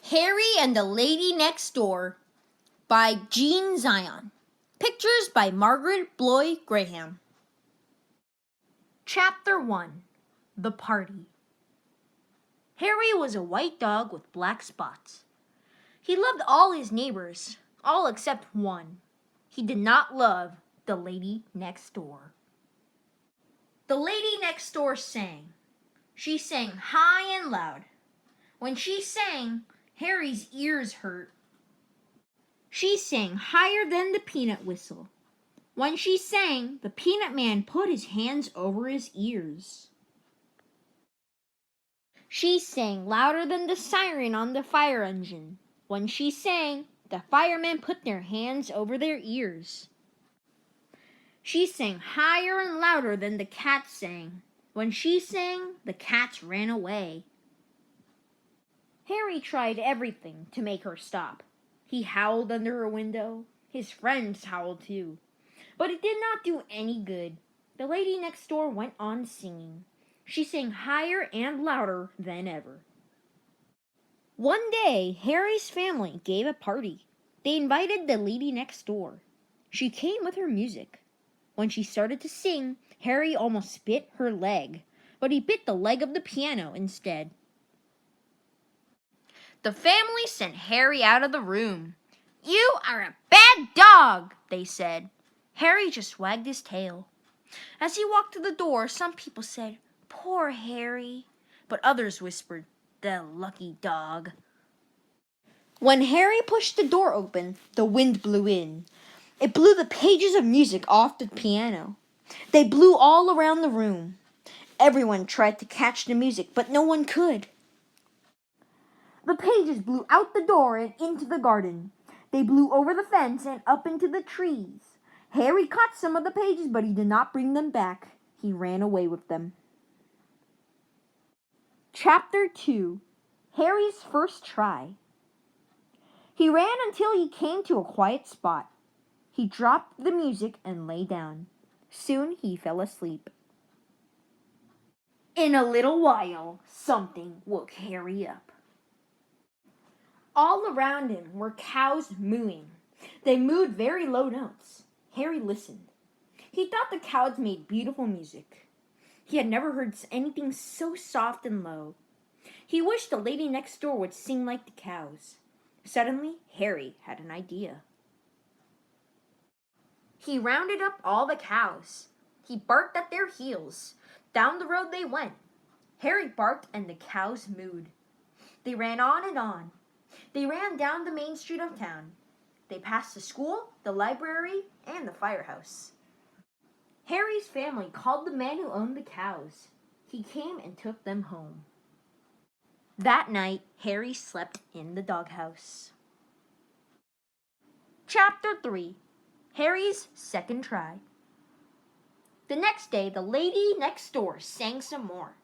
Harry and the Lady Next Door by Jean Zion. Pictures by Margaret Bloy Graham. Chapter 1. The Party. Harry was a white dog with black spots. He loved all his neighbors, all except one. He did not love the lady next door. The lady next door sang. She sang high and loud. When she sang, Harry's ears hurt. She sang higher than the peanut whistle. When she sang, the peanut man put his hands over his ears. She sang louder than the siren on the fire engine. When she sang, the firemen put their hands over their ears. She sang higher and louder than the cat sang. When she sang, the cats ran away. Harry tried everything to make her stop. He howled under her window. His friends howled too. But it did not do any good. The lady next door went on singing. She sang higher and louder than ever. One day, Harry's family gave a party. They invited the lady next door. She came with her music. When she started to sing, Harry almost bit her leg, but he bit the leg of the piano instead. The family sent Harry out of the room. "You are a bad dog," they said. Harry just wagged his tail. As he walked to the door, some people said, "Poor Harry," but others whispered, "The lucky dog." When Harry pushed the door open, the wind blew in. It blew the pages of music off the piano. They blew all around the room. Everyone tried to catch the music, but no one could. The pages blew out the door and into the garden. They blew over the fence and up into the trees. Harry caught some of the pages, but he did not bring them back. He ran away with them. Chapter 2. Harry's First Try. He ran until he came to a quiet spot. He dropped the music and lay down. Soon he fell asleep. In a little while, something woke Harry up. All around him were cows mooing. They mooed very low notes. Harry listened. He thought the cows made beautiful music. He had never heard anything so soft and low. He wished the lady next door would sing like the cows. Suddenly, Harry had an idea. He rounded up all the cows. He barked at their heels. Down the road they went. Harry barked and the cows mooed. They ran on and on. They ran down the main street of town. They passed the school, the library, and the firehouse. Harry's family called the man who owned the cows. He came and took them home. That night, Harry slept in the doghouse. Chapter 3. Harry's Second Try. The next day, the lady next door sang some more.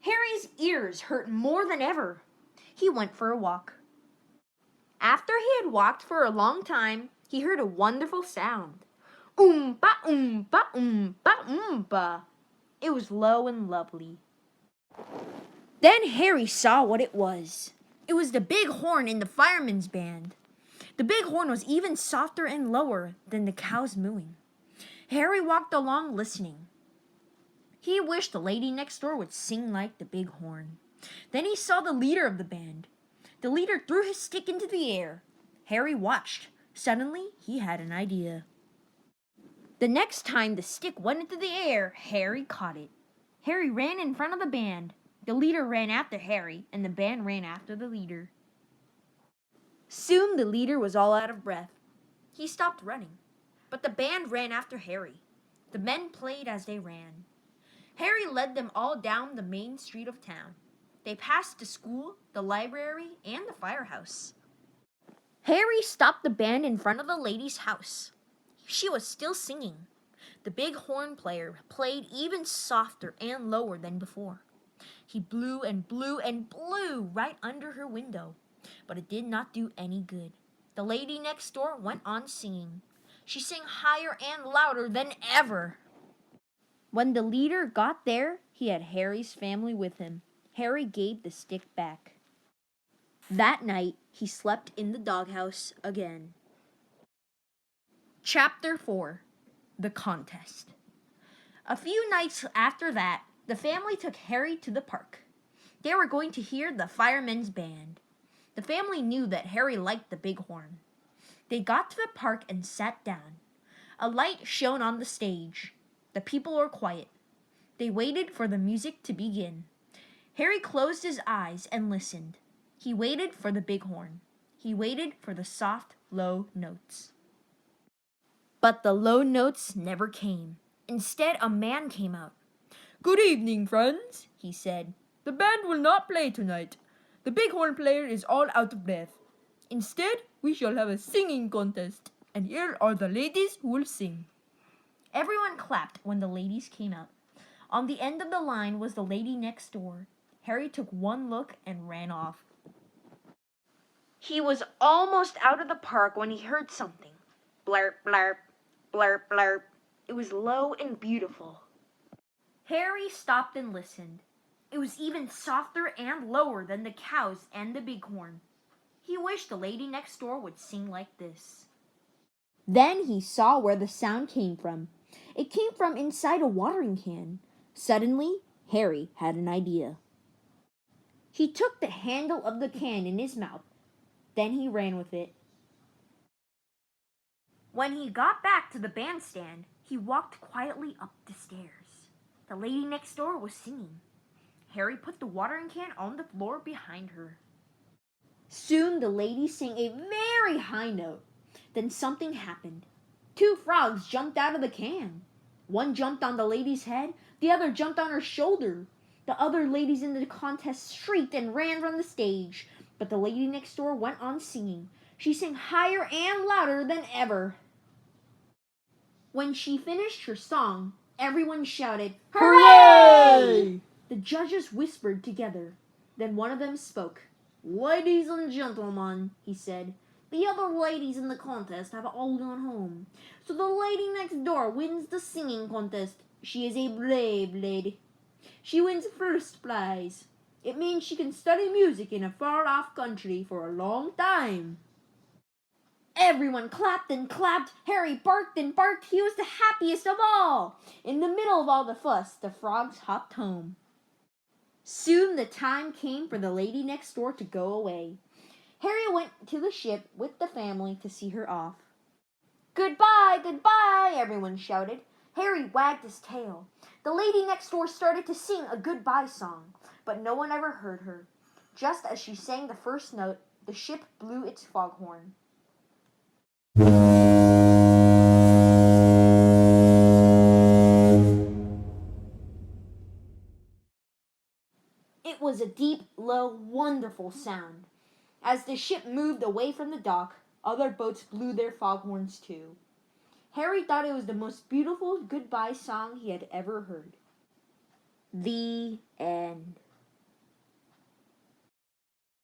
Harry's ears hurt more than ever. He went for a walk. After he had walked for a long time, he heard a wonderful sound. Oompa, oompa, oompa, oompa. It was low and lovely. Then Harry saw what it was. It was the big horn in the fireman's band. The big horn was even softer and lower than the cows mooing. Harry walked along listening. He wished the lady next door would sing like the big horn. Then he saw the leader of the band. The leader threw his stick into the air. Harry watched. Suddenly, he had an idea. The next time the stick went into the air, Harry caught it. Harry ran in front of the band. The leader ran after Harry, and the band ran after the leader. Soon the leader was all out of breath. He stopped running, but the band ran after Harry. The men played as they ran. Harry led them all down the main street of town. They passed the school, the library, and the firehouse. Harry stopped the band in front of the lady's house. She was still singing. The big horn player played even softer and lower than before. He blew and blew and blew right under her window, but it did not do any good. The lady next door went on singing. She sang higher and louder than ever. When the leader got there, he had Harry's family with him. Harry gave the stick back. That night, he slept in the doghouse again. Chapter 4: The Contest. A few nights after that, the family took Harry to the park. They were going to hear the firemen's band. The family knew that Harry liked the bighorn. They got to the park and sat down. A light shone on the stage. The people were quiet. They waited for the music to begin. Harry closed his eyes and listened. He waited for the bighorn. He waited for the soft, low notes. But the low notes never came. Instead, a man came out. "Good evening, friends," he said. "The band will not play tonight. The bighorn player is all out of breath. Instead, we shall have a singing contest, and here are the ladies who will sing." Everyone clapped when the ladies came out. On the end of the line was the lady next door. Harry took one look and ran off. He was almost out of the park when he heard something. Blarp, blarp, blarp, blarp. It was low and beautiful. Harry stopped and listened. It was even softer and lower than the cows and the bighorn. He wished the lady next door would sing like this. Then he saw where the sound came from. It came from inside a watering can. Suddenly, Harry had an idea. He took the handle of the can in his mouth. Then he ran with it. When he got back to the bandstand, he walked quietly up the stairs. The lady next door was singing. Harry put the watering can on the floor behind her. Soon the lady sang a very high note. Then something happened. 2 frogs jumped out of the can. One jumped on the lady's head, the other jumped on her shoulder. The other ladies in the contest shrieked and ran from the stage, but the lady next door went on singing. She sang higher and louder than ever. When she finished her song, everyone shouted, "Hooray!" The judges whispered together. Then one of them spoke. "Ladies and gentlemen," he said, "the other ladies in the contest have all gone home. So the lady next door wins the singing contest. She is a brave lady. She wins first prize. It means she can study music in a far-off country for a long time." Everyone clapped and clapped. Harry barked and barked. He was the happiest of all. In the middle of all the fuss, the frogs hopped home. Soon the time came for the lady next door to go away. Harry went to the ship with the family to see her off. "Goodbye, goodbye," everyone shouted. Harry wagged his tail. The lady next door started to sing a goodbye song, but no one ever heard her. Just as she sang the first note, the ship blew its foghorn. It was a deep, low, wonderful sound. As the ship moved away from the dock, other boats blew their foghorns too. Harry thought it was the most beautiful goodbye song he had ever heard. The end.